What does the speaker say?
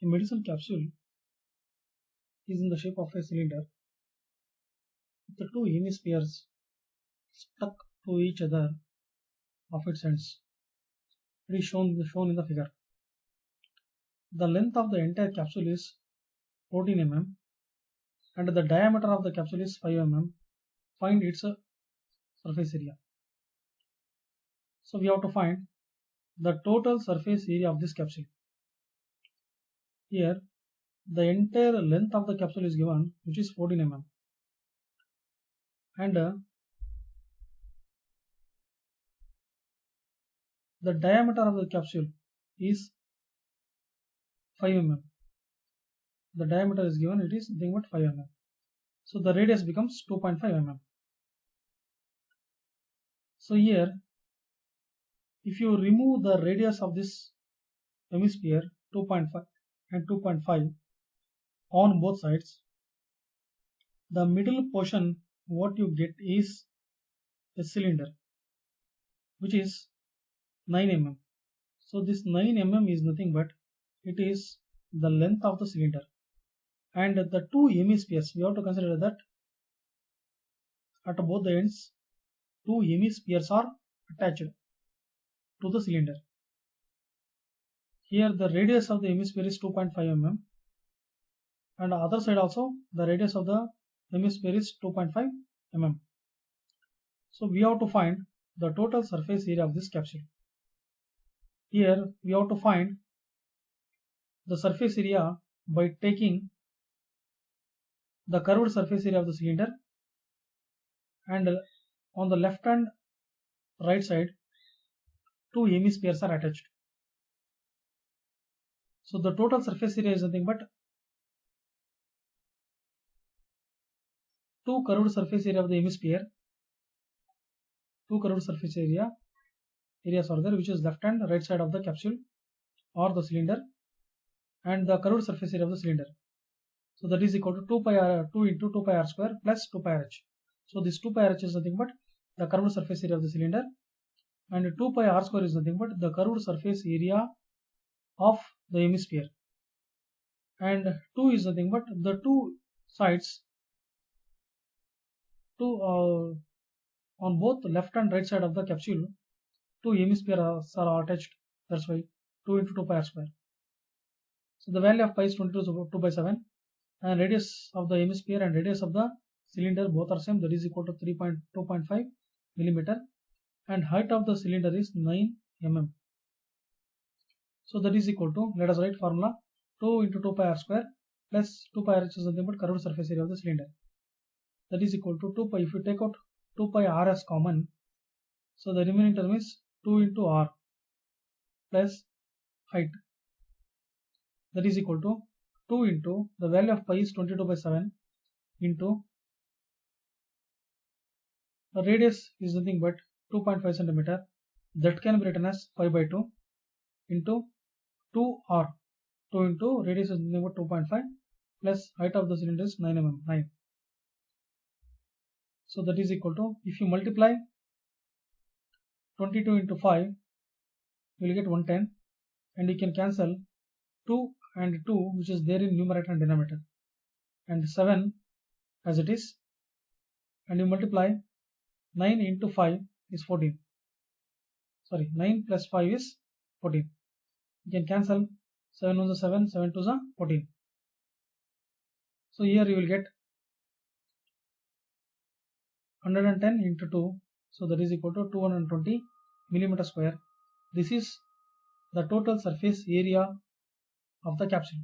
A medicine capsule is in the shape of a cylinder with the two hemispheres stuck to each other of its ends. It is shown in the figure. The length of the entire capsule is 14 mm and the diameter of the capsule is 5 mm. Find its surface area. So we have to find the total surface area of this capsule. Here the entire length of the capsule is given, which is 14 mm, and the diameter of the capsule is 5 mm. The diameter is given, it is nothing but 5 mm. So the radius becomes 2.5 mm. So here, if you remove the radius of this hemisphere 2.5 and 2.5 on both sides, the middle portion what you get is a cylinder which is 9 mm. So this 9 mm is nothing but it is the length of the cylinder, and the two hemispheres we have to consider that at both the ends two hemispheres are attached to the cylinder. Here the radius of the hemisphere is 2.5 mm, and other side also the radius of the hemisphere is 2.5 mm. So we have to find the total surface area of this capsule. Here we have to find the surface area by taking the curved surface area of the cylinder, and on the left and right side two hemispheres are attached. So the total surface area is nothing but two curved surface area of the hemisphere, two curved surface areas are there, which is left and right side of the capsule or the cylinder, and the curved surface area of the cylinder. So that is equal to 2 into 2 pi r square plus 2 pi r h. So this 2 pi r h is nothing but the curved surface area of the cylinder, and 2 pi r square is nothing but the curved surface area of the hemisphere, and 2 is nothing but the two sides, on both left and right side of the capsule two hemispheres are attached. That's why 2 into 2 pi r square. So the value of pi is 22 by 7, and radius of the hemisphere and radius of the cylinder both are same, that is equal to 2.5 millimeter, and height of the cylinder is 9 mm. So that is equal to, let us write formula, 2 into 2 pi r square plus 2 pi r h is nothing but curved surface area of the cylinder. That is equal to 2 pi. If you take out 2 pi r as common, so the remaining term is 2 into r plus height. That is equal to 2 into the value of pi is 22 by 7 into the radius is nothing but 2.5 centimeter, that can be written as 5 by 2 into 2r. 2 into radius is nothing but 2.5 plus height of the cylinder is 9 mm, 9. So that is equal to, if you multiply 22 into 5, you will get 110, and you can cancel 2 and 2 which is there in numerator and denominator, and 7 as it is, and you multiply 9 into 5 is 14. Sorry, 9 plus 5 is 14. You can cancel 7 1 is 7, 7 2 is 14. So here you will get 110 into 2, so that is equal to 220 millimeter square. This is the total surface area of the capsule.